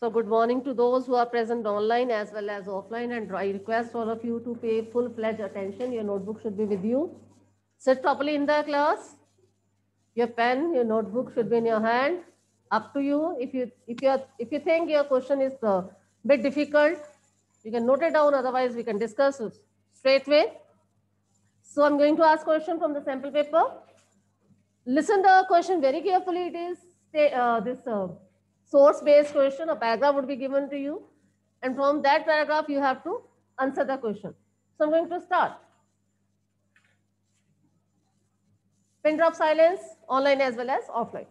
So good morning to those who are present online as well as offline, and I request all of you to pay full-fledged attention. Your notebook should be with you. Sit properly in the class. Your pen, your notebook should be in your hand. Up to you. If you think your question is a bit difficult, you can note it down. Otherwise, we can discuss it straight away. So I'm going to ask question from the sample paper. Listen the question very carefully. It is this source-based question. A paragraph would be given to you, and from that paragraph you have to answer the question. So I'm going to start. Pin drop silence, online as well as offline.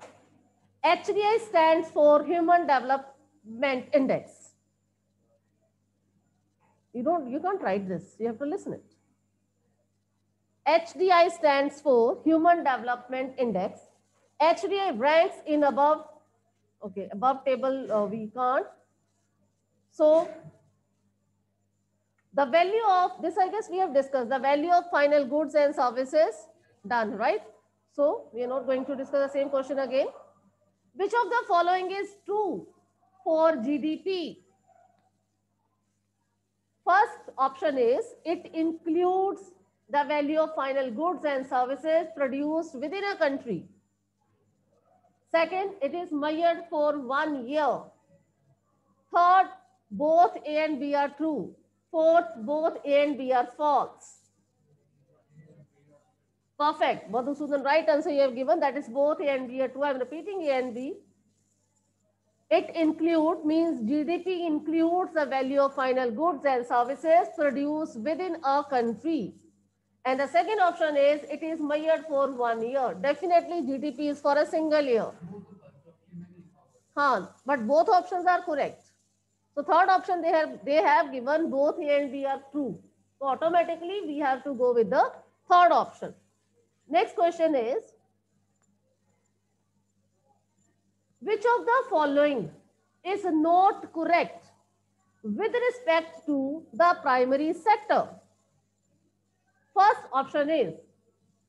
HDI stands for Human Development Index. You can't write this. You have to listen it. HDI stands for Human Development Index. HDI ranks in above table we can't. So the value of this, I guess we have discussed, the value of final goods and services done, right? So we are not going to discuss the same question again. Which of the following is true for GDP? First option is it includes the value of final goods and services produced within a country. Second, it is measured for 1 year. Third, both A and B are true. Fourth, both A and B are false. Perfect. Madhusudan, right answer you have given. That is both A and B are true. I am repeating A and B. It include means GDP includes the value of final goods and services produced within a country. And the second option is it is measured for 1 year. Definitely GDP is for a single year. But both options are correct. So third option they have given both A and B are true. So automatically we have to go with the third option. Next question is, which of the following is not correct with respect to the primary sector? First option is,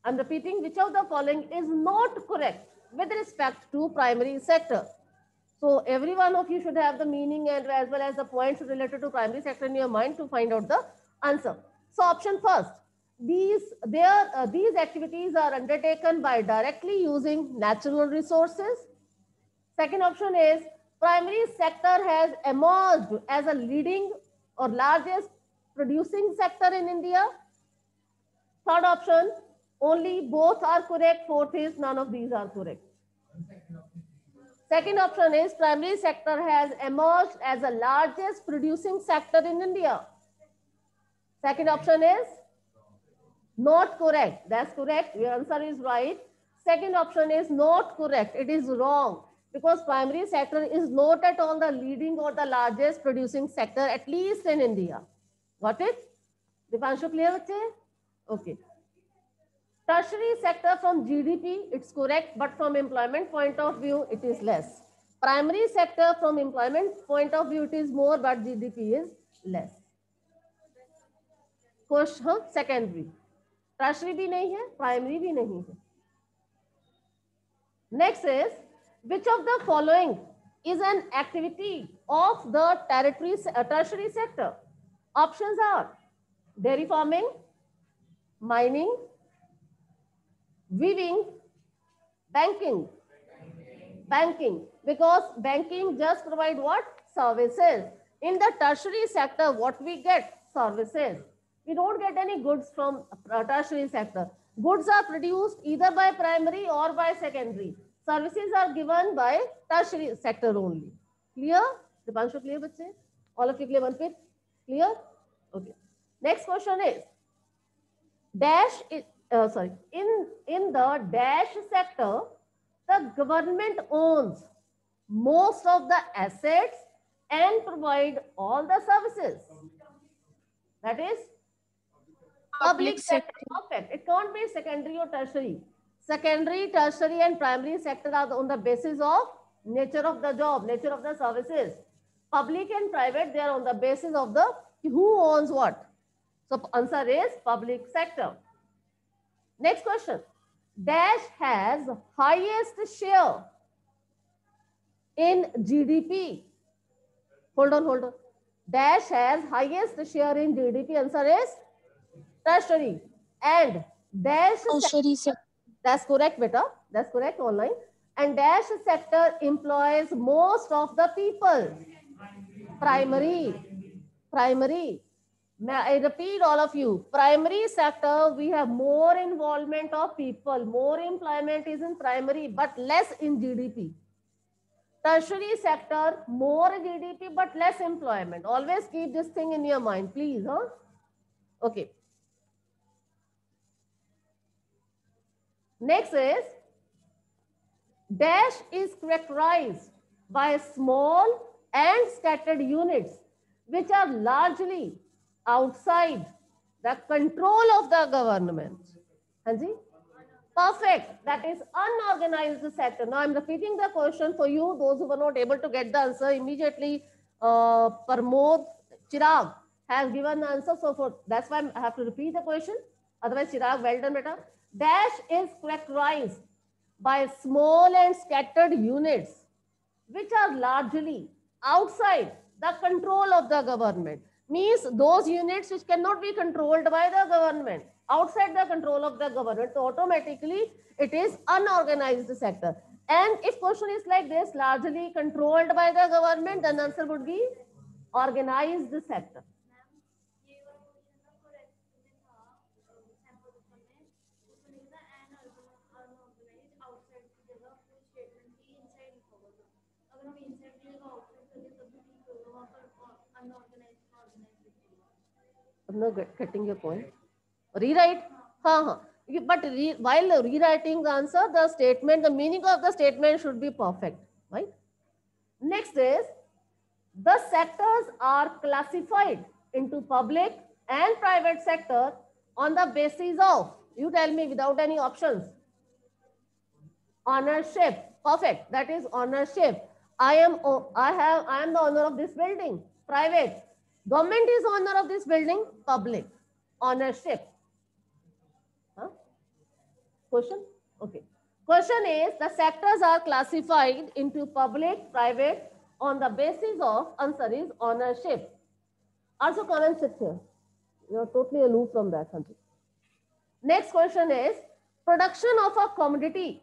I'm repeating, which of the following is not correct with respect to primary sector? So every one of you should have the meaning and as well as the points related to primary sector in your mind to find out the answer. So option first, these activities are undertaken by directly using natural resources. Second option is primary sector has emerged as a leading or largest producing sector in India. Third option, only both are correct. Fourth is none of these are correct. Second option is primary sector has emerged as the largest producing sector in India. Second option is not correct. That's correct. Your answer is right. Second option is not correct. It is wrong because primary sector is not at all the leading or the largest producing sector, at least in India. Got it? Dipanshu, clear? Okay. Tertiary sector from GDP, it's correct, but from employment point of view, it is less. Primary sector from employment point of view, it is more, but GDP is less. Question secondary. Tertiary bhi nahi hai, primary bhi nahi hai. Next is, which of the following is an activity of the tertiary sector? Options are dairy farming, mining, weaving, banking. Banking, because banking just provide what? Services. In the tertiary sector, what we get? Services. We don't get any goods from tertiary sector. Goods are produced either by primary or by secondary. Services are given by tertiary sector only. Clear? Dipanshu, clear, bache? All of you clear one bit? Clear? Okay. Next question is, in the dash sector, the government owns most of the assets and provide all the services. That is public sector. Perfect. It can't be secondary or tertiary. Secondary, tertiary and primary sector are on the basis of nature of the job, nature of the services. Public and private, they are on the basis of the who owns what. So answer is public sector. Next question. Dash has highest share in GDP. Hold on, hold on. Dash has highest share in GDP. Answer is tertiary. And dash Tertiary sector. that's correct, beta. That's correct online. And dash sector employs most of the people. Primary. I repeat all of you. Primary sector, we have more involvement of people. More employment is in primary, but less in GDP. Tertiary sector, more GDP, but less employment. Always keep this thing in your mind, please. Huh? Okay. Next is dash is characterized by small and scattered units which are largely outside the control of the government. Hanji? Perfect. That is unorganized sector. Now I'm repeating the question for you. Those who were not able to get the answer immediately, Parmod Chirag has given the answer. So for that's why I have to repeat the question. Otherwise, Chirag, well done, beta. Dash is characterized by small and scattered units which are largely outside the control of the government. Means those units which cannot be controlled by the government, outside the control of the government, so automatically it is unorganized sector. And if question is like this, largely controlled by the government, then answer would be organized sector. I'm not getting your point. Rewrite. But while rewriting the answer, the statement, the meaning of the statement should be perfect, right? Next is the sectors are classified into public and private sector on the basis of, you tell me without any options. Ownership. Perfect. That is ownership. I am the owner of this building. Private. Government is owner of this building. Public. Ownership. Huh? Question? Okay. Question is the sectors are classified into public, private on the basis of, answer is ownership. Also come and sit here. You are totally aloof from that country. Next question is production of a commodity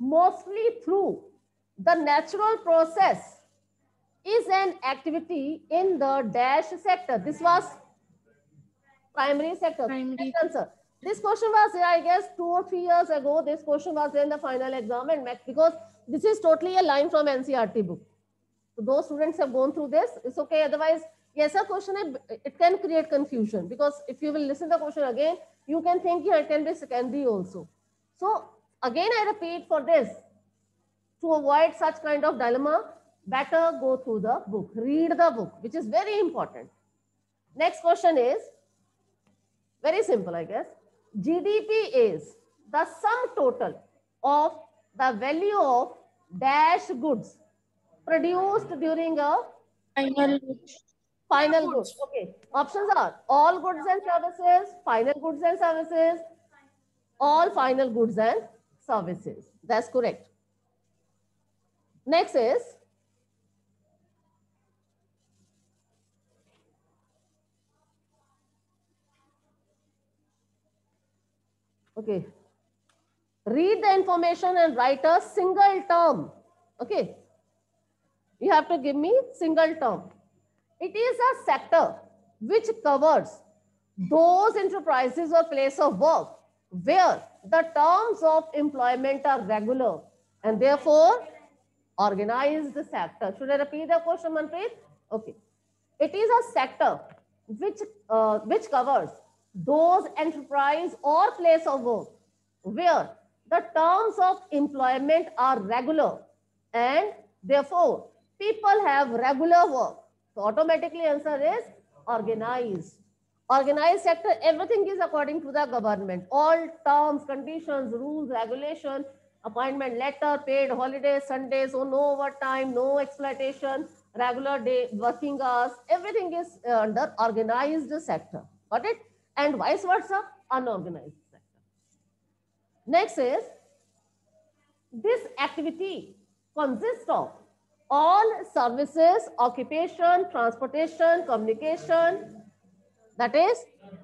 mostly through the natural process is an activity in the dash sector. This was primary sector. Primary. Answer. This question was there, I guess, 2 or 3 years ago. This question was there in the final exam, and because this is totally a line from NCERT book. So those students have gone through this. It's okay. Otherwise, yes, a question, it can create confusion because if you will listen to the question again, you can think here it can be secondary also. So again, I repeat for this, to avoid such kind of dilemma, better go through the book, read the book, which is very important. Next question is very simple, I guess. GDP is the sum total of the value of dash goods produced during a final goods. Okay. Options are all goods and services, final goods and services, all final goods and services. That's correct. Next is okay. Read the information and write a single term. Okay. You have to give me single term. It is a sector which covers those enterprises or place of work where the terms of employment are regular and therefore organized sector. Should I repeat the question, Manpreet? Okay. It is a sector which covers those enterprise or place of work where the terms of employment are regular and therefore people have regular work. So automatically answer is organized. Organized sector, everything is according to the government. All terms, conditions, rules, regulation, appointment letter, paid holidays, Sundays, so no overtime, no exploitation, regular day, working hours, everything is under organized sector. Got it? And vice versa, unorganized sector. Next is, this activity consists of all services, occupation, transportation, communication, that is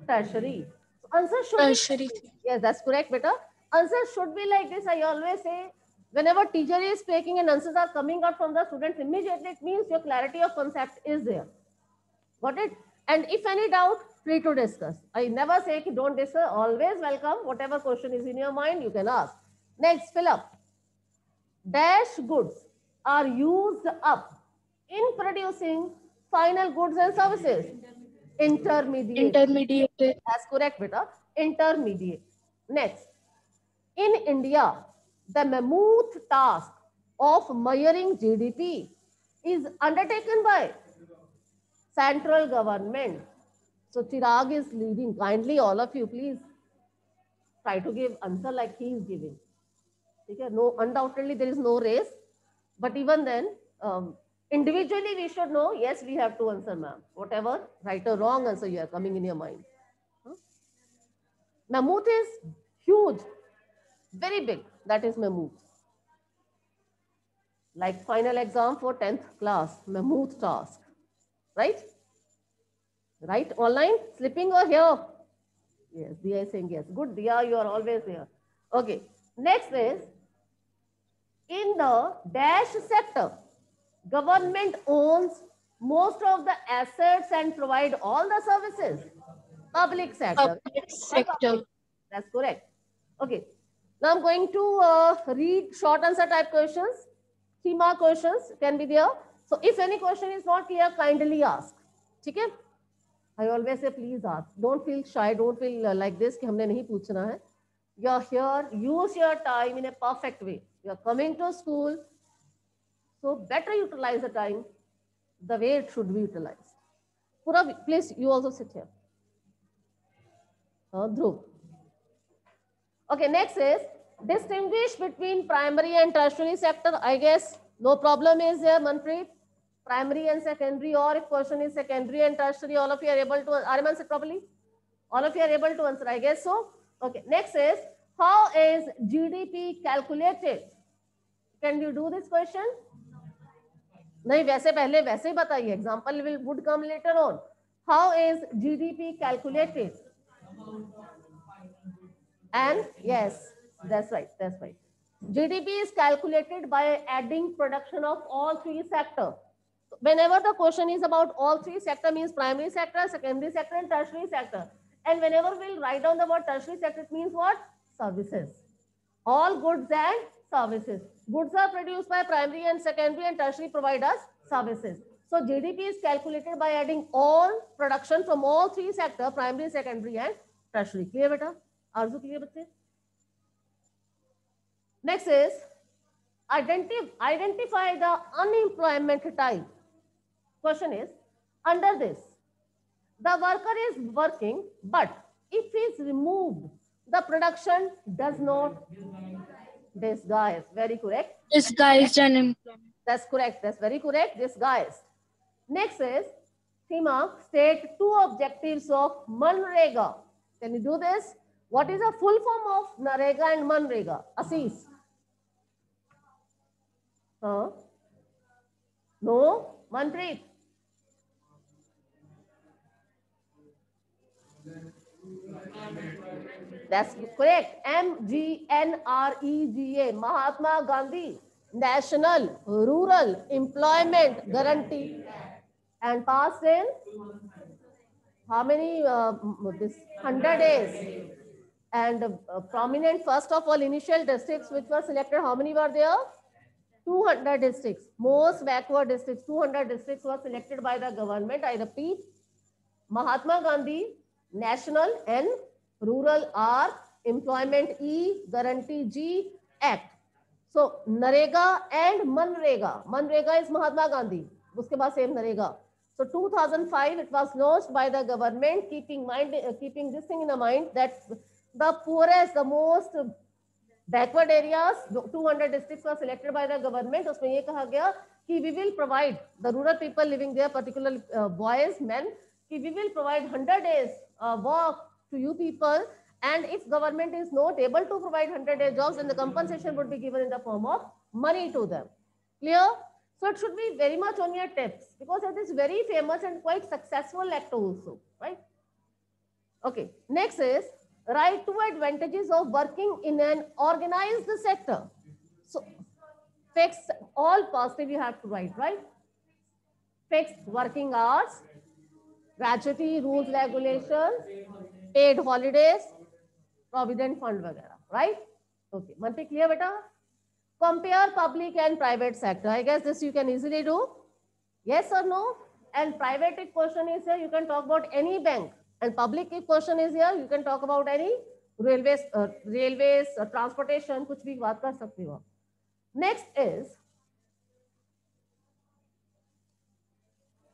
tertiary. So answer should Tertiary. be, yes, that's correct, beta. Answer should be like this. I always say, whenever teacher is speaking and answers are coming out from the students immediately, it means your clarity of concept is there. Got it? And if any doubt, free to discuss. I never say don't discuss. Always welcome. Whatever question is in your mind, you can ask. Next, fill up. Dash goods are used up in producing final goods and services. Intermediate. Intermediate. That's correct, beta. Intermediate. Next, in India, the mammoth task of measuring GDP is undertaken by central government. So Chirag is leading. Kindly, all of you, please try to give answer like he is giving. Okay? No, undoubtedly there is no race, but even then, individually we should know. Yes, we have to answer, ma'am. Whatever right or wrong answer you are coming in your mind. Mammoth is huge, very big. That is mammoth. Like final exam for 10th class, mammoth task, right? Right? Online, slipping or here? Yes, Dia is saying yes. Good, Dia, you are always there. Okay. Next is, in the dash sector, government owns most of the assets and provide all the services. Public sector. Public sector. That's correct. Okay. Now I'm going to read short answer type questions. 3 mark questions can be there. So if any question is not clear, kindly ask. Okay? I always say please ask. Don't feel shy. Don't feel like this कि हमने नहीं पूछना है. You're here. Use your time in a perfect way. You're coming to school. So better utilize the time the way it should be utilized. Pura, please, you also sit here. Dhruv. Okay, next is distinguish between primary and tertiary sector. I guess no problem is there, Manpreet. Primary and secondary, or if question is secondary and tertiary, all of you are able to, Ariman answer properly? All of you are able to answer, I guess so. Okay, next is, how is GDP calculated? Can you do this question? नहीं, वैसे पहले वैसे ही बताइए. Example would come later on. How is GDP calculated? And yes, that's right, that's right. GDP is calculated by adding production of all 3 sectors. Whenever the question is about all 3 sector, means primary sector, secondary sector, and tertiary sector. And whenever we'll write down the word tertiary sector, it means what? Services. All goods and services. Goods are produced by primary and secondary, and tertiary provide us services. So GDP is calculated by adding all production from all 3 sectors, primary, secondary, and tertiary. Clear, beta? Arzu, clear, bachche? Next is, identify the unemployment type. Question is, under this, the worker is working, but if he is removed, the production does not disguise. Very correct. Disguised unemployment. That's correct. That's very correct. Disguised. Next is, Seema, state 2 objectives of Manrega. Can you do this? What is a full form of Narega and Manrega? Assis. Huh? No? Manpreet? That's correct. MGNREGA, Mahatma Gandhi National Rural Employment Guarantee. And past in how many? This 100 days. And prominent, first of all, initial districts which were selected, how many were there? 200 districts. Most backward districts, 200 districts were selected by the government. I repeat, Mahatma Gandhi National and Rural R Employment E Guarantee G Act. So Narega and Manrega. Manrega is Mahatma Gandhi. Uske baad same Narega. So 2005 it was launched by the government, keeping this thing in the mind that the poorest, the most backward areas, 200 districts were selected by the government. उसमें ये कहा गया कि we will provide the rural people living there, particularly boys, men, कि we will provide 100 days work to you people, and if government is not able to provide 100 days jobs, then the compensation would be given in the form of money to them. Clear? So it should be very much on your tips because it is very famous and quite successful actor also, right? Okay, next is write two advantages of working in an organized sector. So fixed, all positive you have to write, right? Fixed working hours, gratuity, rules, regulations, paid holidays, provident fund वगैरह, right? Okay, Manti clear beta? Compare public and private sector. I guess this you can easily do. Yes or no? And private if question is here, you can talk about any bank. And public if question is here, you can talk about any railways, transportation, कुछ भी बात कर सकते हो. Next is,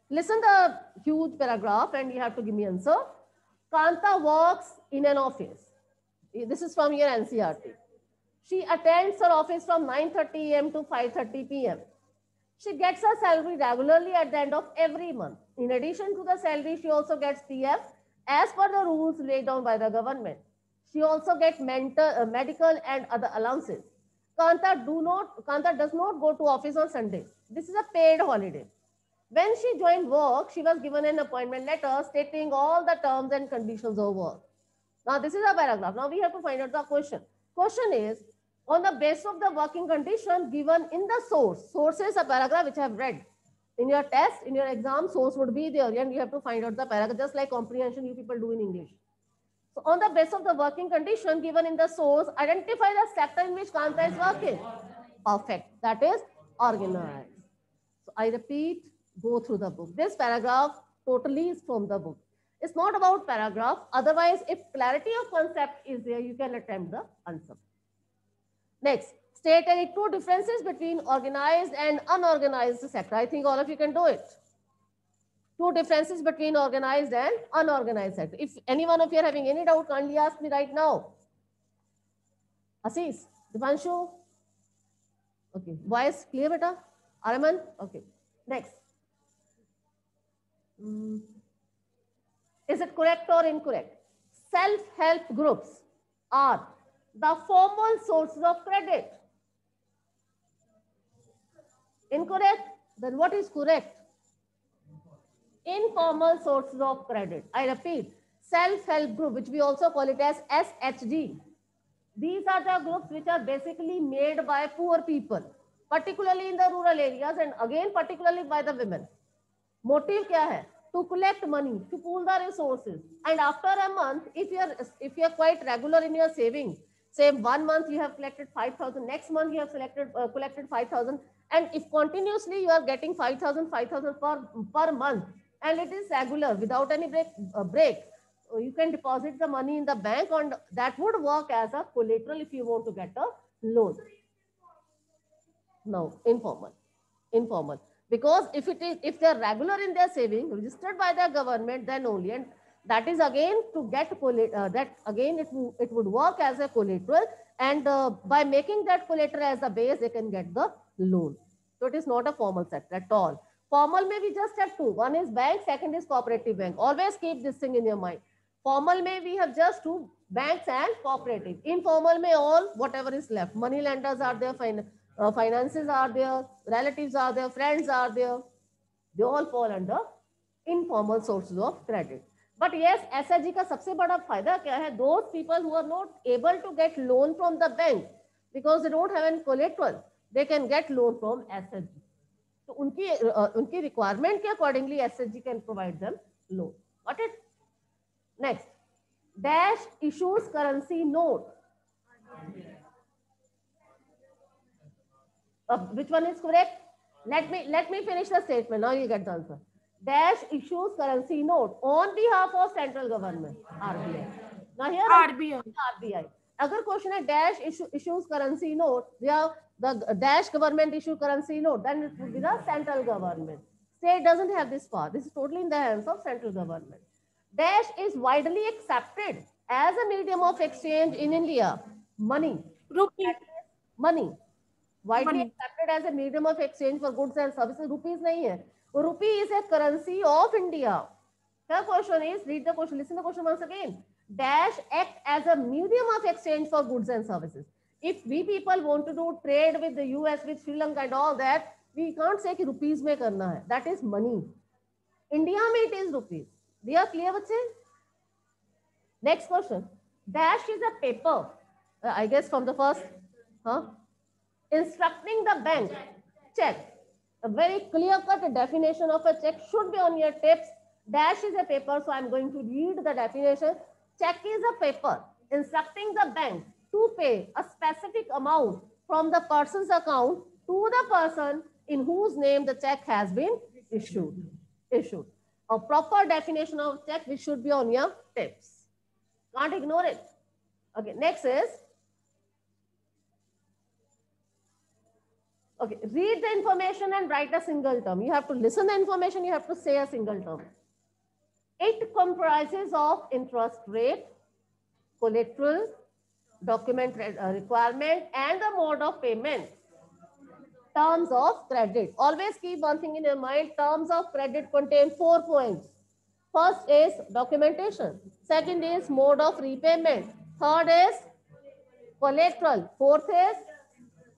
listen the huge paragraph and you have to give me answer. Kanta works in an office. This is from your NCRT. She attends her office from 9:30 a.m. to 5:30 p.m. She gets her salary regularly at the end of every month. In addition to the salary, she also gets PF as per the rules laid down by the government. She also gets medical and other allowances. Kanta does not go to office on Sunday. This is a paid holiday. When she joined work, she was given an appointment letter stating all the terms and conditions of work. Now, this is a paragraph. Now, we have to find out the question. Question is, on the basis of the working condition given in the source. Source is a paragraph which I have read. In your test, in your exam, source would be there and you have to find out the paragraph, just like comprehension you people do in English. So, on the basis of the working condition given in the source, identify the sector in which Kanta is working. Perfect. That is organized. So, I repeat, go through the book. This paragraph totally is from the book. It's not about paragraph. Otherwise, if clarity of concept is there, you can attempt the answer. Next, state any two differences between organized and unorganized sector. I think all of you can do it. Two differences between organized and unorganized sector. If any one of you are having any doubt, kindly ask me right now. Assis, Dipanshu. Okay, voice clear, beta? Araman? Okay, next. Is it correct or incorrect? Self-help groups are the formal sources of credit. Incorrect? Then what is correct? Informal sources of credit. I repeat, self-help group, which we also call it as SHG. These are the groups which are basically made by poor people, particularly in the rural areas and again particularly by the women. Motive क्या है? To collect money, to pool the resources. And after a month, if you are quite regular in your saving, say 1 month you have collected 5,000, next month you have collected 5,000, and if continuously you are getting 5,000 per month, and it is regular without any break, you can deposit the money in the bank, and that would work as a collateral if you want to get a loan. No, informal. Because if they are regular in their saving, registered by the government, then only, and that is again to get that again it would work as a collateral, and by making that collateral as a base, they can get the loan. So it is not a formal sector at all. Formal may be just have two. One is bank, second is cooperative bank. Always keep this thing in your mind. Formal may we have just two, banks and cooperative. Informal may all whatever is left. Money lenders are there, finances are there, relatives are there, friends are there. They all fall under informal sources of credit. But yes, SHG का सबसे बड़ा फायदा क्या है? Those people who are not able to get loan from the bank because they don't have any collateral, they can get loan from SHG. So उनकी requirement के accordingly SHG can provide them loan. Got it? Next, Dash issues currency note. Which one is correct? Let me finish the statement. Now you get the answer. Dash issues currency note on behalf of central government, RBI. Now here RBI. Agar question है Dash issues currency note, the Dash government issue currency note, then it would be the central government. State doesn't have this power. This is totally in the hands of central government. Dash is widely accepted as a medium of exchange in India. Money. Rupee. Money. Widely accepted as a medium of exchange for goods and services. Rupees nahi hai. Rupee is a currency of India. The question is, read the question, listen the question once again. Dash act as a medium of exchange for goods and services. If we people want to do trade with the US, with Sri Lanka and all that, We can't say कि rupees में करना है. That is money. India में it is rupees. They are clear बच्चे? Next question. Dash is a paper. I guess from the first, huh? Instructing the bank. Check. A very clear-cut definition of a check should be on your tips. Dash is a paper, so I'm going to read the definition. Check is a paper instructing the bank to pay a specific amount from the person's account to the person in whose name the check has been issued. A proper definition of check which should be on your tips. Can't ignore it. Okay, next is, okay, read the information and write a single term. You have to listen the information, you have to say a single term. It comprises of interest rate, collateral, document requirement, and the mode of payment. Terms of credit. Always keep one thing in your mind. Terms of credit contain 4 points. First is documentation. Second is mode of repayment. Third is collateral. Fourth is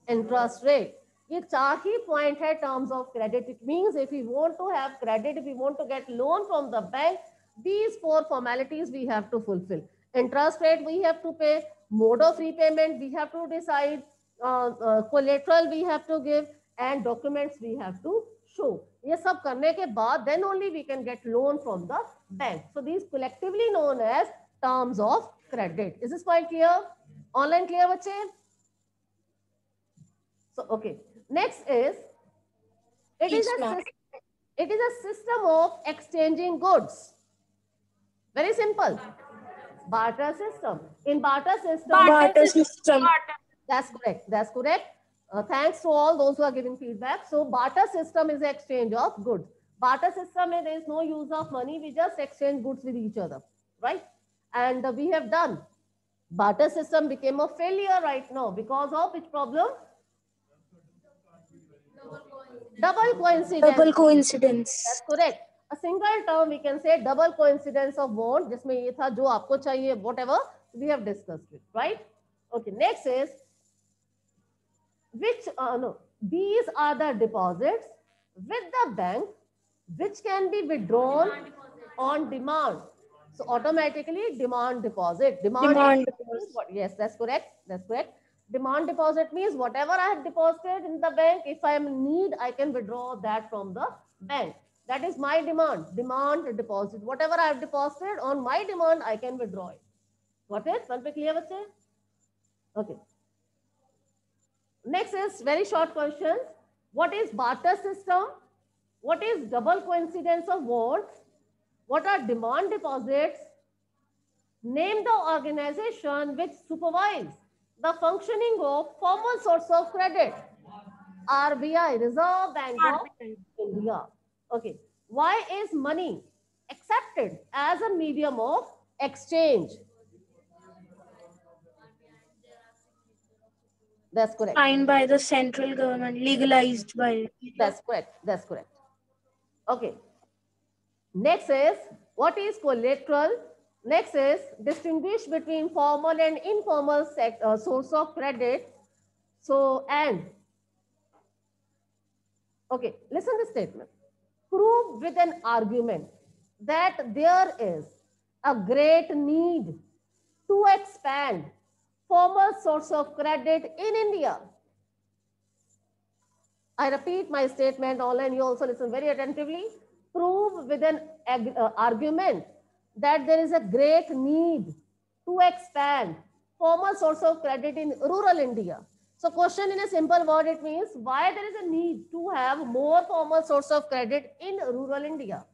interest rate. ये 4 ही point है terms of credit. It means if we want to have credit, if we want to get loan from the bank, these 4 formalities we have to fulfill. Interest rate we have to pay, mode of repayment we have to decide, collateral we have to give, and documents we have to show. ये सब करने के बाद then only we can get loan from the bank. So these collectively known as terms of credit. Is this point clear? Online clear बच्चे? So okay. Next is, it is a system of exchanging goods. Very simple. Barter system. In barter system. That's correct. That's correct. Thanks to all those who are giving feedback. So barter system is the exchange of goods. Barter system, there is no use of money. We just exchange goods with each other, right? And we have done. Barter system became a failure right now because of which problem? Double coincidence. That's correct. A single term we can say double coincidence of bond, जिसमें ये था जो आपको चाहिए, whatever we have discussed it, right? Okay. Next is these are the deposits with the bank which can be withdrawn on demand. So automatically demand deposit. Demand deposit. Yes, that's correct. That's correct. Demand deposit means whatever I have deposited in the bank, if I am in need, I can withdraw that from the bank. That is my demand. Demand deposit. Whatever I have deposited on my demand, I can withdraw it. What is? One pe clear बच्चे? Okay. Next is very short questions. What is barter system? What is double coincidence of bonds? What are demand deposits? Name the organization which supervises the functioning of formal source of credit. RBI, Reserve Bank of India. Okay. Why is money accepted as a medium of exchange? That's correct. Signed by the central government, legalized by. That's correct. That's correct. Okay. Next is, what is collateral? Next is, distinguish between formal and informal source of credit. So, and, okay, listen to the statement. Prove with an argument that there is a great need to expand formal source of credit in India. I repeat my statement, online you also listen very attentively. Prove with an argument that there is a great need to expand formal source of credit in rural India. So question in a simple word, it means why there is a need to have more formal source of credit in rural India.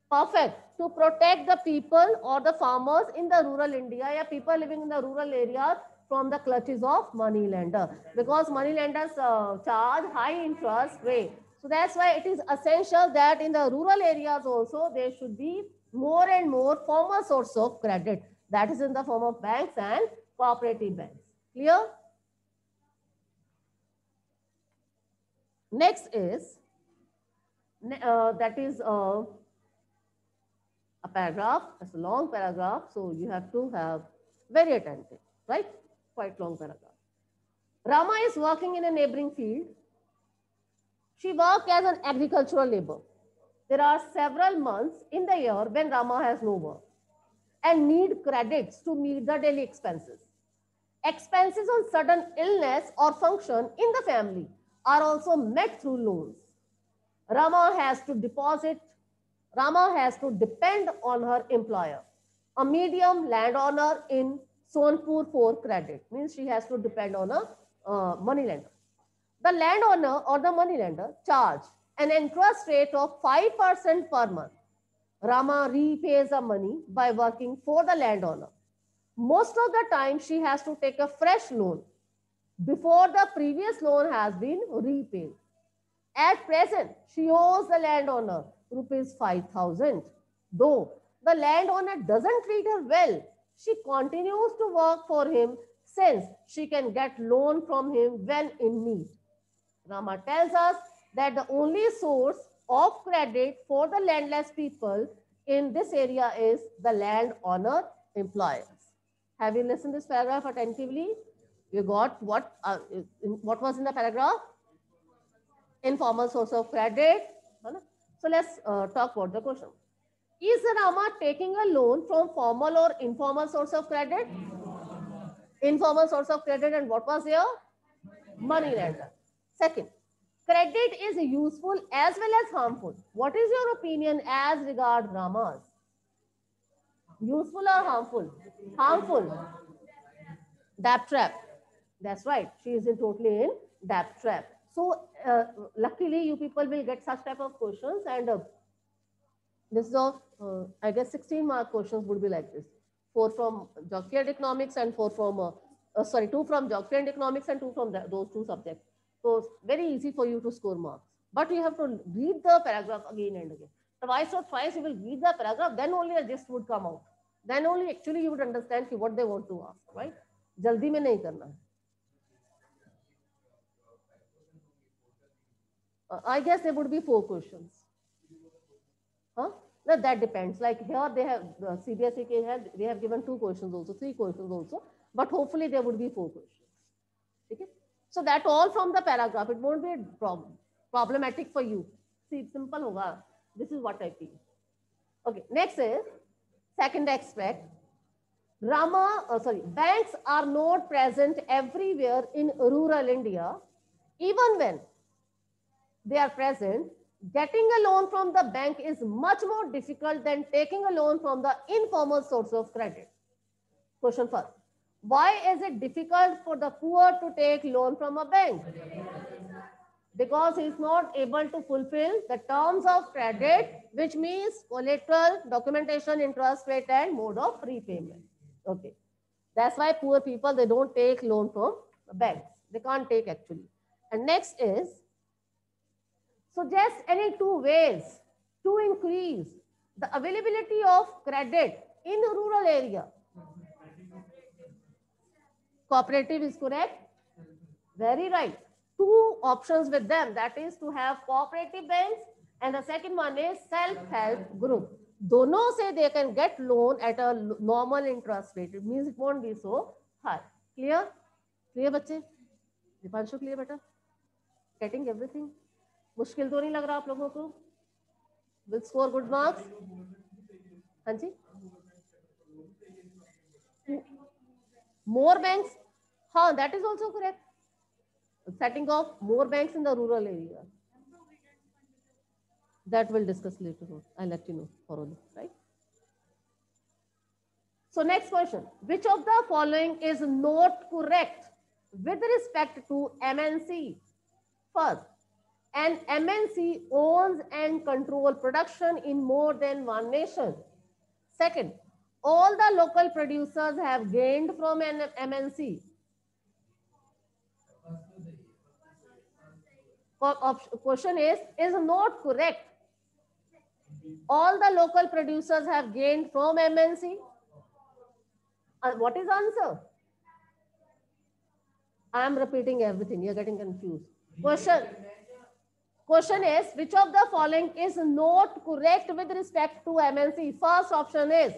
Perfect. To protect the people or the farmers in the rural India, or people living in the rural areas from the clutches of money lender, because money lenders charge high interest rate. So that's why it is essential that in the rural areas also there should be more and more formal source of credit. That is in the form of banks and cooperative banks. Clear? Next is, that is a paragraph. It's a long paragraph, so you have to have very attentive, right? Quite long paragraph. Rama is working in a neighboring field. She works as an agricultural labor. There are several months in the year when Rama has no work and need credits to meet the daily expenses. Expenses on sudden illness or function in the family are also met through loans. Rama has to deposit, Rama has to depend on her employer, a medium landowner in Sonpur for credit. Means she has to depend on a money lender. The landowner or the money lender charge an interest rate of 5% per month. Rama repays the money by working for the landowner. Most of the time, she has to take a fresh loan before the previous loan has been repaid. At present, she owes the landowner rupees 5,000. Though the landowner doesn't treat her well, she continues to work for him since she can get loan from him when in need. Rama tells us that the only source of credit for the landless people in this area is the landowner employers. Have you listened this paragraph attentively? You got what was in the paragraph? Informal source of credit. So let's talk about the question. Is Rama taking a loan from formal or informal source of credit? Informal source of credit, and what was here? Money lender. Second, credit is useful as well as harmful. What is your opinion as regard Rama's? Useful or harmful? Harmful. Debt trap. That's right. She is totally in debt trap. So luckily you people will get such type of questions, and this is of I guess 16 mark questions would be like this. 4 from geography and economics and 4 from 2 from geography and economics and 2 from those two subjects. So it's very easy for you to score marks. But you have to read the paragraph again and again. Twice or thrice you will read the paragraph, then only a gist would come out. Then only actually you would understand what they want to ask, right? Jaldi mein nahi karna hai. I guess there would be 4 questions. Huh? No, that depends. Like here they have CBSE they have given 2 questions also, 3 questions also, but hopefully there would be 4 questions. Okay? So that all from the paragraph. It won't be problematic for you. See, simple hoga. This is what I feel. Okay. Next is second aspect. Banks are not present everywhere in rural India. Even when they are present, getting a loan from the bank is much more difficult than taking a loan from the informal source of credit. Question first. Why is it difficult for the poor to take loan from a bank? Because he is not able to fulfill the terms of credit, which means collateral, documentation, interest rate, and mode of repayment. Okay. That's why poor people, they don't take loan from banks. They can't take actually. And next is, suggest any 2 ways to increase the availability of credit in rural area. Cooperative is correct. Very right. 2 options with them. That is to have cooperative banks, and the second one is self-help group. Dono say they can get loan at a normal interest rate. It means it won't be so high. Clear? Clear, bache? Dipanshu, clear, beta? Getting everything? मुश्किल तो नहीं लग रहा आप लोगों को? Will score good marks? हाँ जी? More banks? हाँ, that is also correct. Setting of more banks in the rural area. That we'll discuss later on. I'll let you know thoroughly, right? So next question. Which of the following is not correct with respect to MNC? First, an MNC owns and controls production in more than one nation. Second, all the local producers have gained from an MNC. Question is not correct. All the local producers have gained from MNC. What is answer? I am repeating everything. You are getting confused. Question is, which of the following is not correct with respect to MNC? First option is,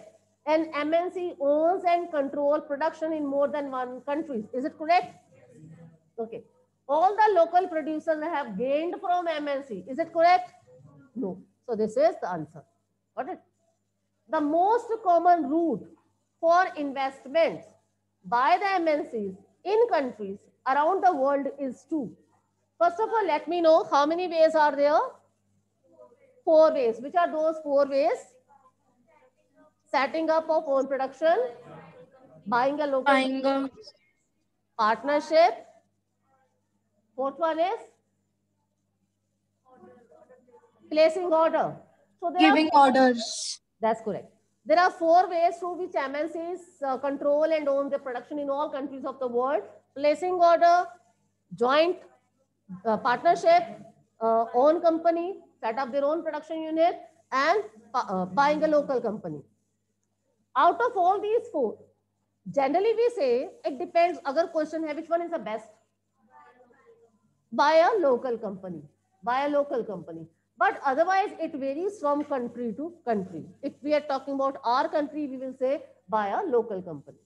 an MNC owns and controls production in more than one country. Is it correct? Okay. All the local producers have gained from MNC. Is it correct? No. So this is the answer. Got it? The most common route for investments by the MNCs in countries around the world is two. First of all, let me know how many ways are there? 4 ways. Which are those 4 ways? Setting up of own production, buying a local Buying a partnership. Fourth one is placing order. So there giving are, orders. that's correct. There are 4 ways through which MNCs control and own the production in all countries of the world. Placing order, joint partnership, own company, set up their own production unit, and buying a local company. Out of all these 4, generally we say it depends. Other question hai, which one is the best? Buy a local company. Buy a local company. But otherwise, it varies from country to country. If we are talking about our country, we will say buy a local company.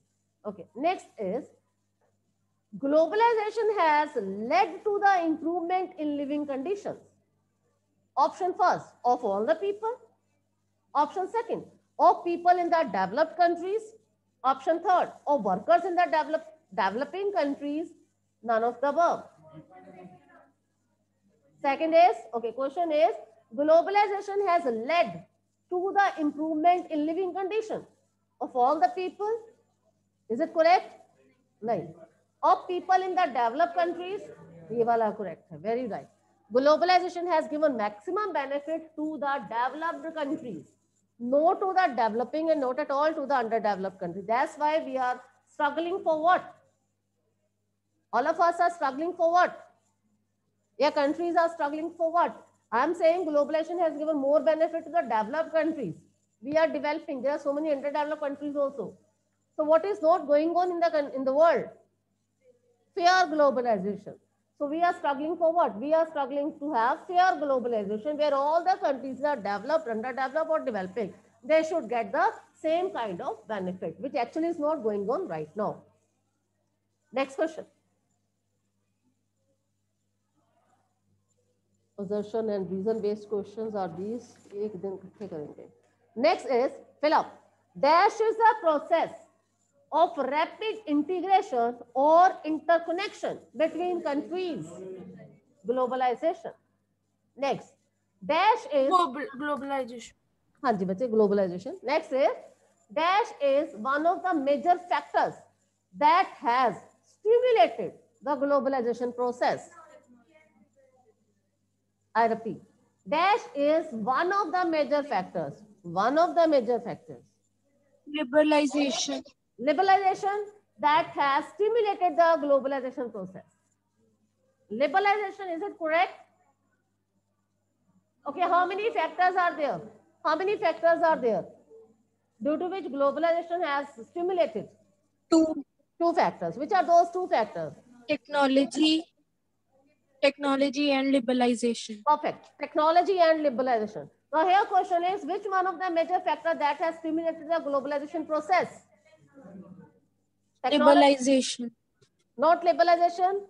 Okay. Next is globalization has led to the improvement in living conditions. Option first, of all the people. Option second, of people in the developed countries. Option third, of workers in the developing countries. None of the above. Second is, okay, question is, globalization has led to the improvement in living conditions of all the people. Is it correct? No. Of people in the developed countries, ये वाला correct है, very right. Globalization has given maximum benefit to the developed countries, no to the developing and not at all to the underdeveloped countries. That's why we are struggling for what? All of us are struggling for what? Yeah, countries are struggling for what? I'm saying globalization has given more benefit to the developed countries. We are developing. There are so many underdeveloped countries also. So what is not going on in the world? Fair globalization. So we are struggling for what? We are struggling to have fair globalization where all the countries are developed, underdeveloped or developing. They should get the same kind of benefit, which actually is not going on right now. Next question. Assertion and reason based questions are these. Next is fill up. Dash is a process of rapid integration or interconnection between countries. Globalization. Next, dash is Globalization. हाँ जी बच्चे, globalization. Next is dash is one of the major factors that has stimulated the globalization process. I repeat, dash is one of the major factors. One of the major factors. Liberalization. Liberalization that has stimulated the globalization process. Liberalization, is it correct? Okay, how many factors are there? How many factors are there due to which globalization has stimulated? Two factors. Which are those 2 factors? Technology and liberalization. Perfect. Technology and liberalization. Now here question is, which one of the major factors that has stimulated the globalization process? Technology. Liberalization. Not liberalization?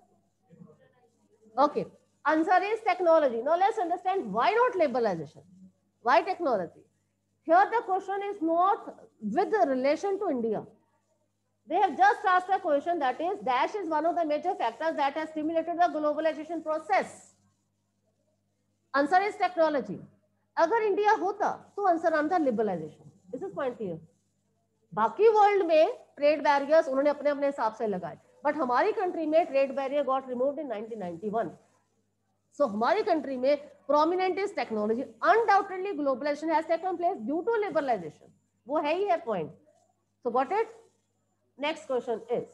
Okay. Answer is technology. Now let's understand why not liberalization? Why technology? Here the question is not with relation to India. They have just asked a question that is, dash is one of the major factors that has stimulated the globalization process. Answer is technology. अगर India होता तो answer आना था liberalisation. This is point clear. बाकी world में trade barriers उन्होंने अपने अपने हिसाब से लगाए, बट हमारी कंट्री में trade barrier got removed in 1991. So हमारी कंट्री में prominent is technology. Undoubtedly globalisation has taken place due to liberalisation. वो है ही है point. So got it. Next question is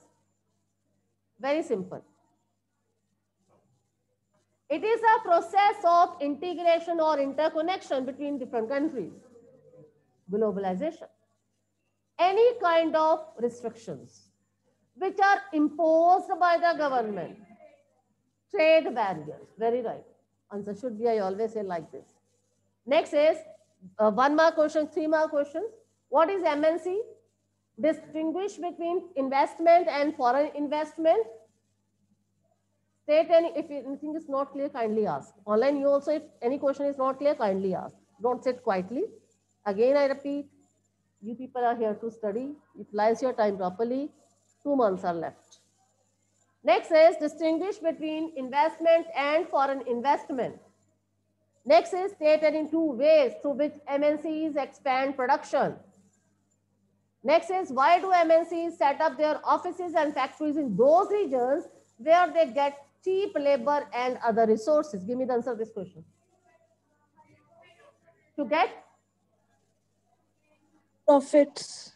very simple. It is a process of integration or interconnection between different countries. Globalization. Any kind of restrictions which are imposed by the government. Trade barriers. Very right. Answer should be, I always say like this. Next is 1 mark question, 3 mark questions. What is MNC? Distinguish between investment and foreign investment. State any, if anything is not clear, kindly ask. Online, you also, if any question is not clear, kindly ask. Don't sit quietly. Again, I repeat, you people are here to study. Utilize your time properly. 2 months are left. Next is distinguish between investment and foreign investment. Next is stated in 2 ways through which MNCs expand production. Next is why do MNCs set up their offices and factories in those regions where they get cheap labor and other resources? Give me the answer to this question. To get Profits.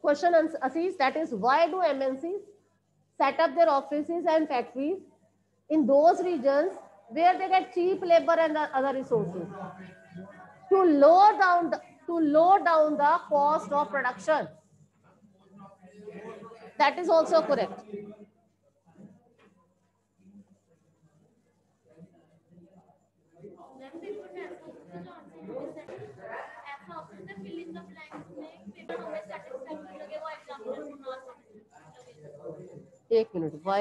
question answer, Ashish, that is why do MNCs set up their offices and factories in those regions where they get cheap labor and other resources? To lower down the cost of production. That is also correct. एक minute, why